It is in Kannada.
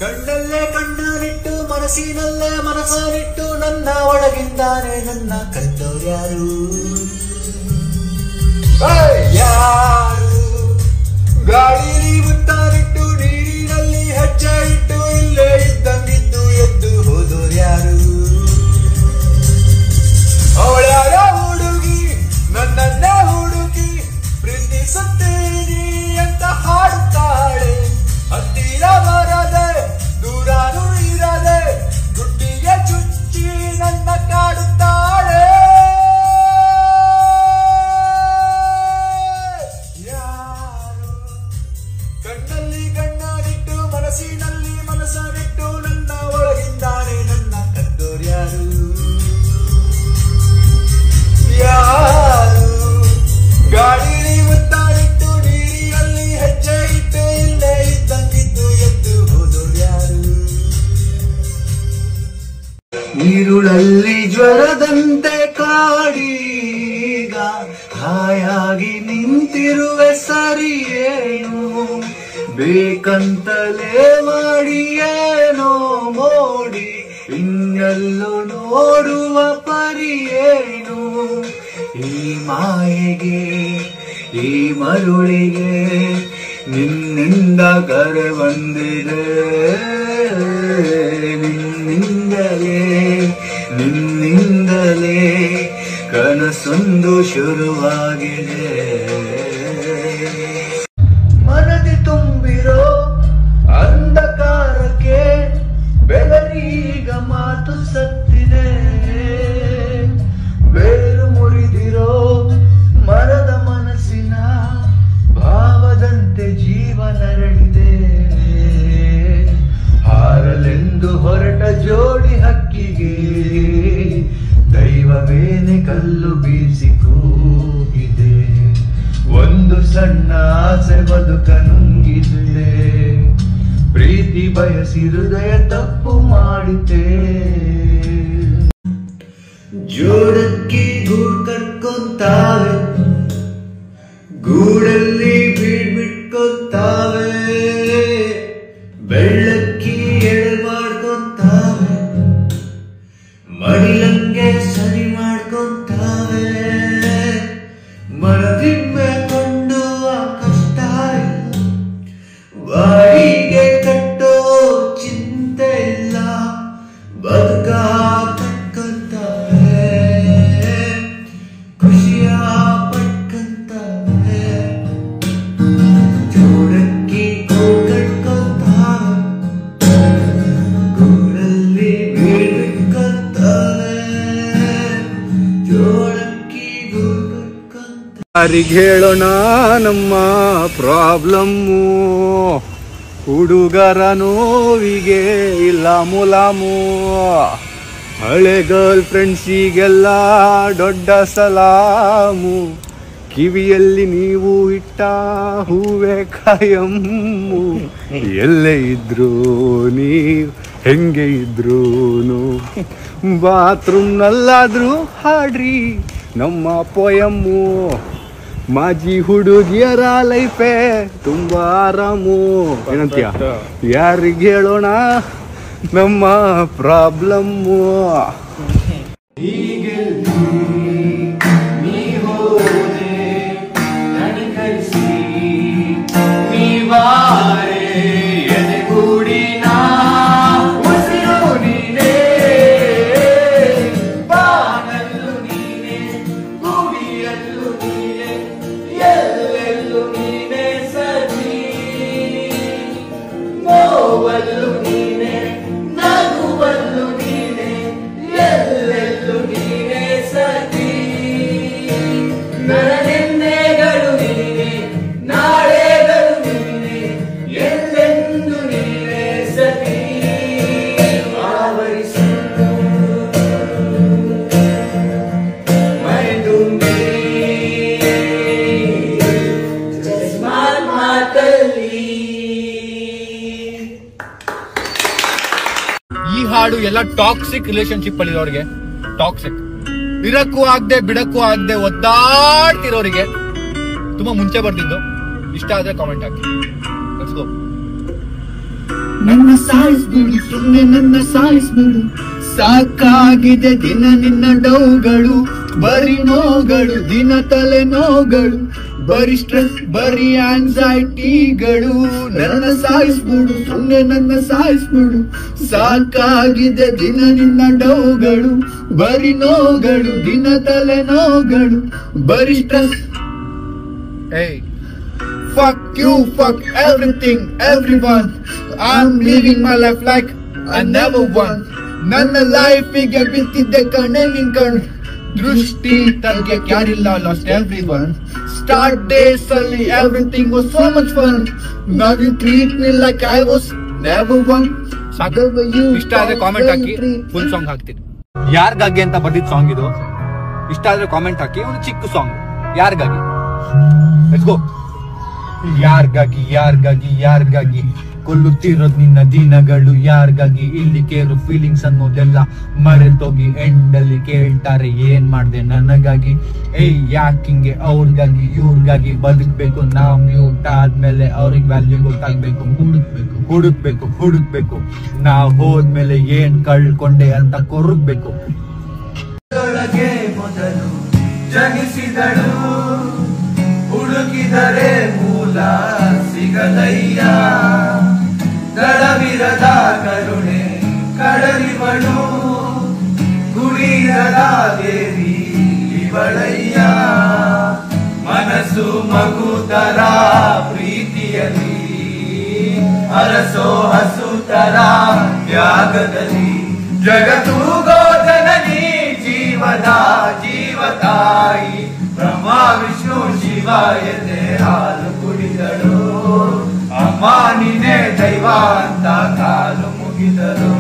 ಕಣ್ಣಲ್ಲೇ ಕಣ್ಣನಿಟ್ಟು ಮನಸ್ಸಿನಲ್ಲೇ ಮನಸ್ಸನಿಟ್ಟು ನನ್ನ ಒಳಗಿಂದಾನೆ ನನ್ನ ಕದ್ದೋರ್ಯಾರು ಯಾರು ಗಾಳಿಲಿ ಮುತ್ತಾನಿಟ್ಟು ನೀರಿನಲ್ಲಿ ಹೆಜ್ಜೆ ಇಟ್ಟು ಇಲ್ಲೇ ಇದ್ದಂಗಿದ್ದು ಎದ್ದು ಹೋದೋರ್ಯಾರು ಅವಳ್ಯಾರ ಹುಡುಗಿ ನನ್ನನ್ನೇ ಹುಡುಗಿ ಪ್ರೀತಿಸುತ್ತೀನಿ ಅಂತ ಹಾಡುತ್ತಾಳೆ ಹತ್ತಿರ ಬರದೆ ದೂರಾನು ಇರದೆ ದುಡ್ಡಿಗೆ ಚುಚ್ಚಿ ನನ್ನ ಕಾಡುತ್ತಾಳೆ ಯಾರು ಕಣ್ಣಲ್ಲಿ ಕಣ್ಣನಿಟ್ಟು ಮನಸ್ಸಿನಲ್ಲಿ ಮನಸ್ಸನಿಟ್ಟು ನನ್ನ ಒಳಗಿಂದಾನೆ ನನ್ನ ಕದ್ದೋರ್ಯಾರು ಯಾರು ಗಾಳಿಲಿ ಮುತ್ತಾನಿಟ್ಟು ನೀರಿನಲ್ಲಿ ಹೆಜ್ಜೆ ಇಟ್ಟು ಇಲ್ಲೇ ಇದ್ದಂಗಿದ್ದು ಎದ್ದು ಹೋದೋರ್ಯಾರು ನೀರುಳಲ್ಲಿ ಜ್ವರದಂತೆ ಕಾಡೀಗ ಹಾಯಾಗಿ ನಿಂತಿರುವೆ ಸರಿಯೇನು ಬೇಕಂತಲೇ ಮಾಡಿ ಏನೋ ಮೋಡಿ ಇನ್ನೆಲ್ಲೋ ನೋಡುವ ಪರಿಯೇನು ಈ ಮಾಯೆಗೆ ಈ ಮರುಳಿಗೆ ನಿನ್ನಿಂದ ಕರೆ ಬಂದಿದೆ ನಿನ್ನಿಂದಲೇ ಕನಸೊಂದು ಶುರುವಾಗಿದೆ ಮನದಿ ತುಂಬಿರೋ ಅಂಧಕಾರಕ್ಕೆ ಬೆದರೀಗ ಮಾತು ಸತ್ತಿದೆ ಬೇರು ಮುರಿದಿರೋ ಮರದ ಮನಸ್ಸಿನ ಭಾವದಂತೆ ಜೀವನರಳಿದೆ ಹಾರಲೆಂದು ಹೊರಟ ಜೋಡಿ ಹಕ್ಕಿಗೆ ದೈವವೇನೆ ಕಲ್ಲು ಬೀಸಿ ಕೂಗಿದೆ ಒಂದು ಸಣ್ಣ ಆಸೆ ಬದುಕ ನುಂಗಿದೆ ಪ್ರೀತಿ ಬಯಸಿ ಹೃದಯ ತಪ್ಪು ಮಾಡಿತೆ ಜೋಡಕ್ಕಿ ಗೂಡು ಕಟ್ಕೊಂತಾವೆ ಗೂಡಲ್ಲಿ ಬೀಡ್ಬಿಟ್ಕೊಂತಾವೆ ಬೆಳ್ಳಕ್ಕಿ ಎಳೆ ಮಾಡ್ಕೊಂತಾವೆ ಮಡಿಲಂಗೆ ಸರಿ ಮಾಡ್ಕೊಂತಾವೆ ಮನದಿಮ್ಮೆ ಕೊಂಡುವ ಕಷ್ಟ ಬಾಡಿಗೆ ಕಟ್ಟೋ ಚಿಂತೆ ಇಲ್ಲ ಬದುಕ ಕಟ್ಕೊಂತಾವೆ ಖುಷಿಯ ಪಟ್ಕೊಂತಾವೆ ಜೋಡಕ್ಕಿ ಕಟ್ಕೊಂತಾವೆ ಗೂಡಲ್ಲಿ ಬೀಳ್ಕೊಂತಾವೆ ಜೋಡಕ್ಕಿ ಕಟ್ಕೊಂತಾವೆ ಯಾರಿಗೆ ಹೇಳೋಣ ನಮ್ಮ ಪ್ರಾಬ್ಲಮ್ಮು ಹುಡುಗರ ನೋವಿಗೆ ಇಲ್ಲ ಮುಲಾಮು ಹಳೆ ಗರ್ಲ್ ಫ್ರೆಂಡ್ಸಿಗೆಲ್ಲ ದೊಡ್ಡ ಸಲಾಮು ಕಿವಿಯಲ್ಲಿ ನೀವು ಇಟ್ಟ ಹೂವೆ ಕಾಯಮ್ಮು ಎಲ್ಲೇ ಇದ್ರು ನೀವು ಹೆಂಗೆ ಇದ್ರೂನು ಬಾತ್ರೂಮ್ನಲ್ಲಾದ್ರೂ ಹಾಡ್ರಿ ನಮ್ಮ ಪೊಯಮ್ಮು ಮಾಜಿ ಹುಡುಗಿಯರ ಲೈಫೇ ತುಂಬಾ ಆರಾಮು ಏನಂತೀಯ ಯಾರಿಗೆ ಹೇಳೋಣ ನಮ್ಮ ಪ್ರಾಬ್ಲಮ್ಮು ಈ ಹಾಡು ಎಲ್ಲ ಟಾಕ್ಸಿಕ್ ರಿಲೇಶನ್ಶಿಪ್ ಅಲ್ಲಿ ಇರೋರಿಗೆ, ಟಾಕ್ಸಿಕ್ ಇರಕ್ಕೂ ಆಗದೆ ಬಿಡಕ್ಕೂ ಆಗದೆ ಒದ್ದಾಡ್ತಿರೋರಿಗೆ ತುಂಬಾ ಮುಂಚೆ ಬರ್ತಿದ್ದು. ಇಷ್ಟ ಆದ್ರೆ ಕಾಮೆಂಟ್ ಹಾಕಿ. Let's go. ನನ್ನ ಸಾಯಿಸ್ಬಿಡು, ಸುಮ್ಮನೆ ನನ್ನ ಸಾಯಿಸ್ಬಿಡು. ಸಾಕಾಗಿದೆ ದಿನ ನಿನ್ನ ಡೌಗಳು, ಬರೀ ನೋಗಳು, ದಿನ ತಲೆ ನೋಗಳು, ಬರೀ ಸ್ಟ್ರೆಸ್, ಬರೀ ಆಂಗ್ಸೈಟಿಗಳು. ನನ್ನ ಸಾಯಿಸ್ಬಿಡು, ಸುಮ್ಮನೆ ನನ್ನ ಸಾಯಿಸ್ಬಿಡು. ಸಾಕಾಗಿದೆ ದಿನ ನಿನ್ನ ಡೌಗಳು, ಬರೀ ನೋಗಳು, ದಿನ ತಲೆ ನೋಗಳು, ಬರೀ stress. Hey, fuck you, fuck everything, everyone. I'm living my life like I never won. ನನ್ನ ಲೈಫಿಗೆ ಬಿತ್ತಿದ್ದೆ ಕಣ್ಣೆ ನಿನ್ ಕಣ್ ದೃಷ್ಟಿ ತಗ್ಗೆ ಯಾರಿಲ್ಲ, lost everyone. Start days ಅಲ್ಲಿ everything was so much fun. Now you treat me like I was never one. ಇಷ್ಟ ಆದ್ರೆ ಕಾಮೆಂಟ್ ಹಾಕಿ, ಫುಲ್ ಸಾಂಗ್ ಹಾಕ್ತೀನಿ. ಯಾರಿಗಾಗಿ ಅಂತ ಬರ್ದಿದ್ ಸಾಂಗ್ ಇದು. ಇಷ್ಟ ಆದ್ರೆ ಕಾಮೆಂಟ್ ಹಾಕಿ. ಒಂದು ಚಿಕ್ಕ ಸಾಂಗ್ ಯಾರಿಗಾಗಿ. Let's go. ಯಾರ್ಗಾಗಿ ಯಾರ್ಗಾಗಿ ಯಾರ್ಗಾಗಿ ಕೊಲ್ಲುತ್ತಿರೋದ್ ನಿನ್ನ ದಿನಗಳು, ಯಾರ್ಗಾಗಿ ಇಲ್ಲಿ ಕೇರು ಫೀಲಿಂಗ್ಸ್ ಅನ್ನೋದೆಲ್ಲ ಮರೆತೋಗಿ ಎಂಡಲ್ಲಿ ಕೇಳ್ತಾರೆ ಏನ್ ಮಾಡ್ದೆ ನನಗಾಗಿ. ಯಾಕಿಂಗೆ ಅವ್ರಿಗಾಗಿ ಇವ್ರಿಗಾಗಿ ಬದುಕ್ಬೇಕು ನಾವು. ಮ್ಯೂಟ್ ಆದ್ಮೇಲೆ ಅವ್ರಿಗೆ ವ್ಯಾಲ್ಯೂ ಗೊತ್ತಾಗ್ಬೇಕು. ಹುಡುಕ್ಬೇಕು ನಾವ್ ಹೋದ್ಮೇಲೆ ಏನ್ ಕಳ್ಕೊಂಡೆ ಅಂತ ಕೊರಗ್ಬೇಕು. ಮೊದಲು ಜನಿಸಿದಳು, ಹುಡುಕಿದರೆ ಮೂಲ ಸಿಗದಯ್ಯ. ದಡವಿರದ ಕರುಣೆ ಕಡಲಿವಳು, ಗುಡಿರದ ದೇವಿ ಇವಳಯ್ಯ. ಮನಸ್ಸು ಮಗುತರ ಪ್ರೀತಿಯಲ್ಲಿ, ಅರಸೋ ಹಸುತರ ತ್ಯಾಗದಲ್ಲಿ. ಜಗತ್ತೂಗೋ ಜನನಿ ಜೀವದ ಜೀವತಾಯಿ, ಬ್ರಹ್ಮ ವಿಷ್ಣು ಶಿವ ಎದೆ ಹಾಲು ಕುಡಿದಳು. ಅಮ್ಮ ನೀನೇ ದೈವ ಅಂತ ಕಾಲು ಮುಗಿದಳು.